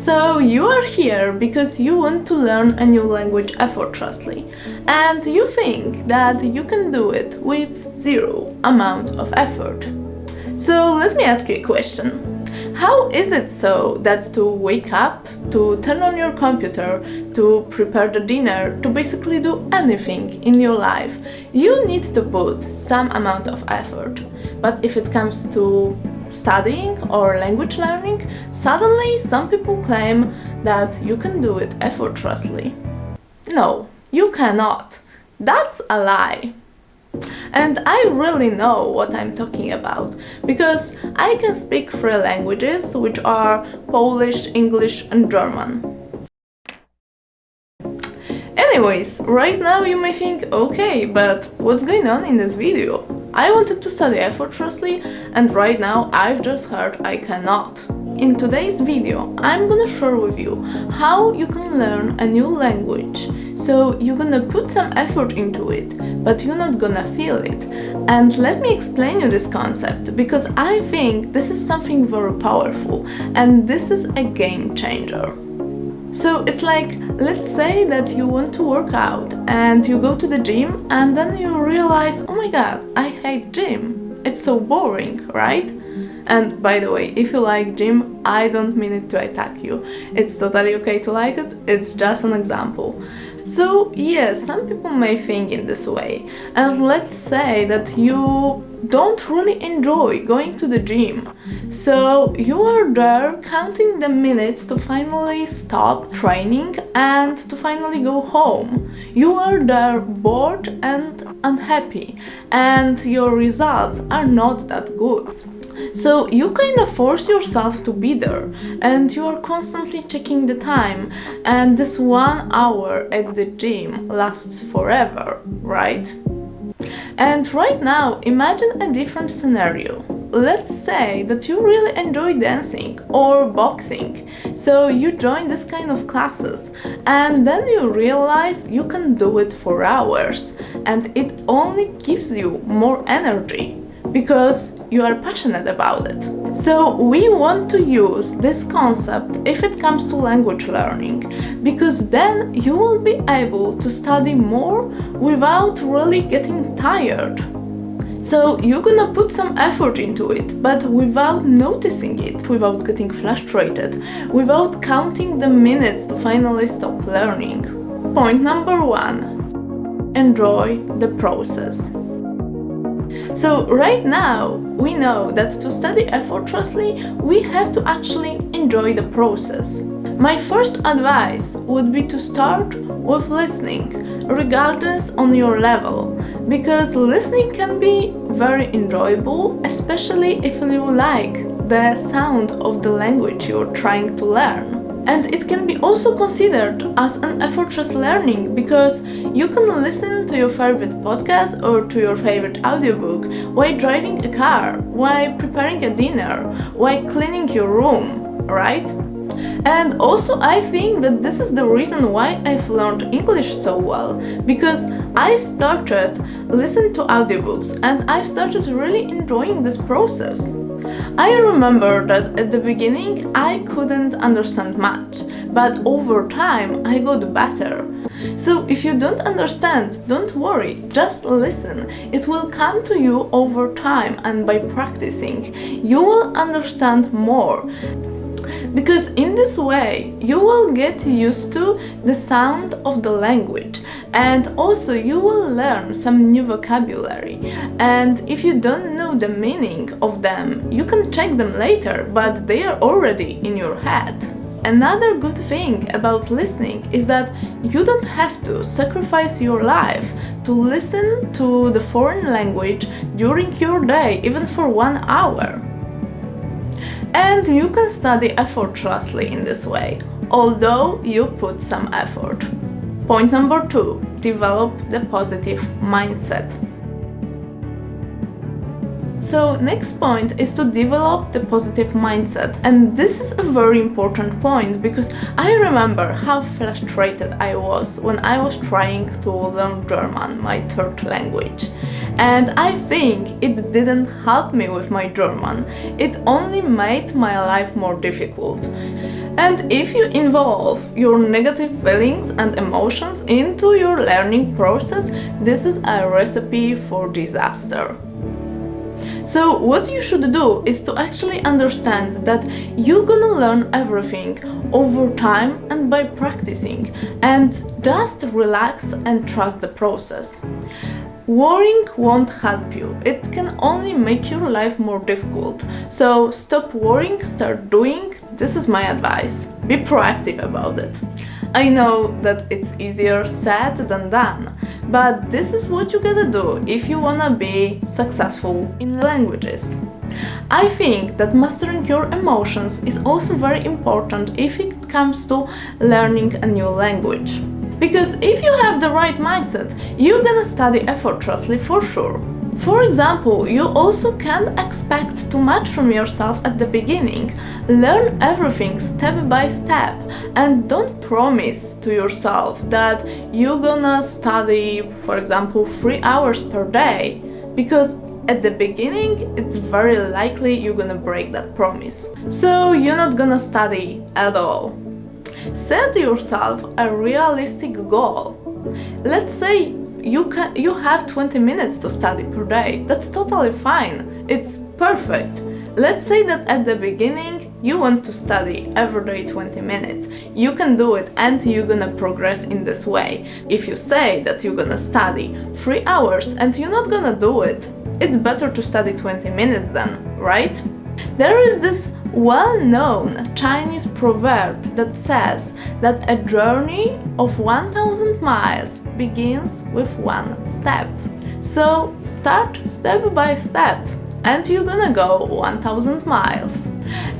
So you are here because you want to learn a new language effortlessly, and you think that you can do it with zero amount of effort. So let me ask you a question. How is it so that to wake up, to turn on your computer, to prepare the dinner, to basically do anything in your life, you need to put some amount of effort. But if it comes to studying or language learning, suddenly some people claim that you can do it effortlessly. No, you cannot. That's a lie. And I really know what I'm talking about, because I can speak three languages, which are Polish, English and German. Anyways, right now you may think, okay, but what's going on in this video? I wanted to study effortlessly, and right now I've just heard I cannot. In today's video, I'm gonna share with you how you can learn a new language. So you're gonna put some effort into it, but you're not gonna feel it. And let me explain you this concept, because I think this is something very powerful, and this is a game changer. So it's like, let's say that you want to work out and you go to the gym and then you realize, oh my god, I hate gym. It's so boring, right? And by the way, if you like gym, I don't mean it to attack you. It's totally okay to like it, it's just an example. So yes, some people may think in this way, and let's say that you don't really enjoy going to the gym. So you are there counting the minutes to finally stop training and to finally go home. You are there bored and unhappy, and your results are not that good. So you kind of force yourself to be there, and you are constantly checking the time, and this 1 hour at the gym lasts forever, right? And right now, imagine a different scenario. Let's say that you really enjoy dancing or boxing, so you join this kind of classes, and then you realize you can do it for hours, and it only gives you more energy because you are passionate about it. So we want to use this concept if it comes to language learning, because then you will be able to study more without really getting tired. So you're gonna put some effort into it, but without noticing it, without getting frustrated, without counting the minutes to finally stop learning. Point number 1. Enjoy the process. So right now, we know that to study effortlessly, we have to actually enjoy the process. My first advice would be to start with listening, regardless on your level, because listening can be very enjoyable, especially if you like the sound of the language you're trying to learn. And it can be also considered as an effortless learning, because you can listen to your favorite podcast or to your favorite audiobook while driving a car, while preparing a dinner, while cleaning your room, right? And also I think that this is the reason why I've learned English so well, because I started listening to audiobooks and I've started really enjoying this process. I remember that at the beginning I couldn't understand much, but over time I got better. So if you don't understand, don't worry, just listen. It will come to you over time, and by practicing, you will understand more. Because in this way, you will get used to the sound of the language, and also you will learn some new vocabulary. And if you don't know the meaning of them, you can check them later, but they are already in your head. Another good thing about listening is that you don't have to sacrifice your life to listen to the foreign language during your day, even for 1 hour. And you can study effortlessly in this way, although you put some effort. Point number 2, develop the positive mindset. So next point is to develop the positive mindset, and this is a very important point because I remember how frustrated I was when I was trying to learn German, my third language, and I think it didn't help me with my German, it only made my life more difficult. And if you involve your negative feelings and emotions into your learning process, this is a recipe for disaster. So what you should do is to actually understand that you're gonna learn everything over time and by practicing, and just relax and trust the process. Worrying won't help you, it can only make your life more difficult. So stop worrying, start doing. This is my advice. Be proactive about it. I know that it's easier said than done, but this is what you gotta do if you wanna be successful in languages. I think that mastering your emotions is also very important if it comes to learning a new language. Because if you have the right mindset, you're gonna study effortlessly for sure. For example, you also can't expect too much from yourself at the beginning. Learn everything step by step and don't promise to yourself that you're gonna study, for example, 3 hours per day, because at the beginning it's very likely you're gonna break that promise. So you're not gonna study at all. Set yourself a realistic goal. Let's say you have 20 minutes to study per day. That's totally fine. It's perfect. Let's say that at the beginning you want to study every day 20 minutes. You can do it and you're gonna progress in this way. If you say that you're gonna study 3 hours and you're not gonna do it, it's better to study 20 minutes then, right? There is this well-known Chinese proverb that says that a journey of 1000 miles begins with one step. So start step by step and you're gonna go 1000 miles.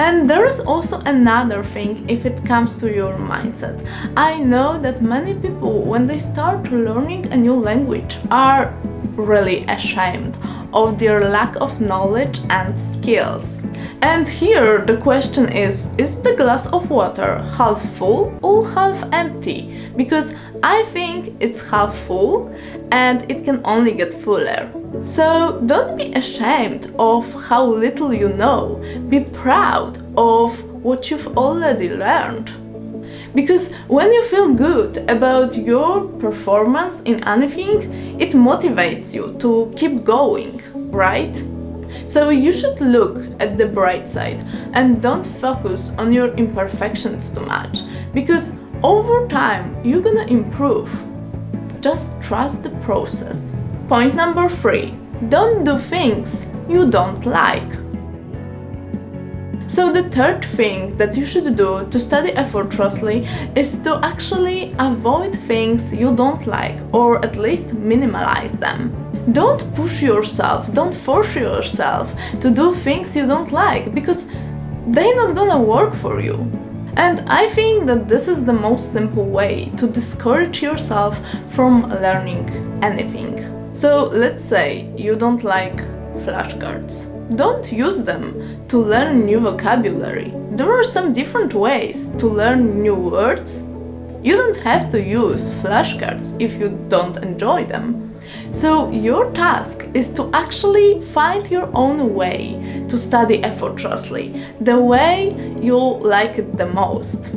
And there is also another thing if it comes to your mindset. I know that many people, when they start learning a new language, are really ashamed of their lack of knowledge and skills. And here the question is the glass of water half full or half empty? Because I think it's half full and it can only get fuller. So don't be ashamed of how little you know. Be proud of what you've already learned. Because when you feel good about your performance in anything, it motivates you to keep going, right? So you should look at the bright side and don't focus on your imperfections too much, because over time you're gonna improve. Just trust the process. Point number 3. Don't do things you don't like. So the third thing that you should do to study effortlessly is to actually avoid things you don't like, or at least minimalize them. Don't push yourself, don't force yourself to do things you don't like, because they're not gonna work for you. And I think that this is the most simple way to discourage yourself from learning anything. So let's say you don't like flashcards. Don't use them to learn new vocabulary. There are some different ways to learn new words. You don't have to use flashcards if you don't enjoy them. So your task is to actually find your own way to study effortlessly, the way you like it the most.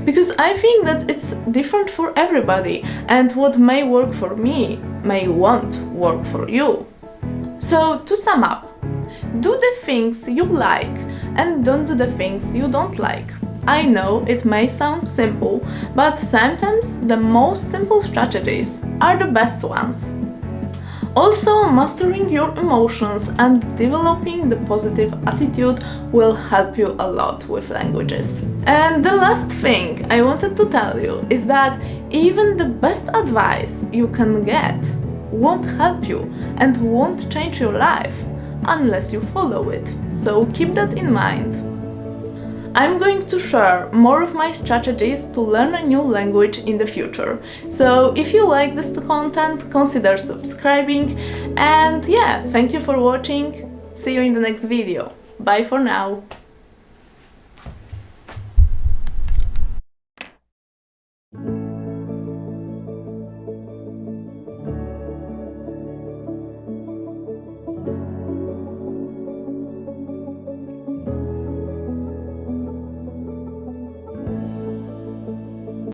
Because I think that it's different for everybody, and what may work for me may won't work for you. So to sum up, do the things you like and don't do the things you don't like. I know it may sound simple, but sometimes the most simple strategies are the best ones. Also, mastering your emotions and developing the positive attitude will help you a lot with languages. And the last thing I wanted to tell you is that even the best advice you can get won't help you and won't change your life unless you follow it. So keep that in mind. I'm going to share more of my strategies to learn a new language in the future. So if you like this content, consider subscribing, and yeah, thank you for watching. See you in the next video. Bye for now.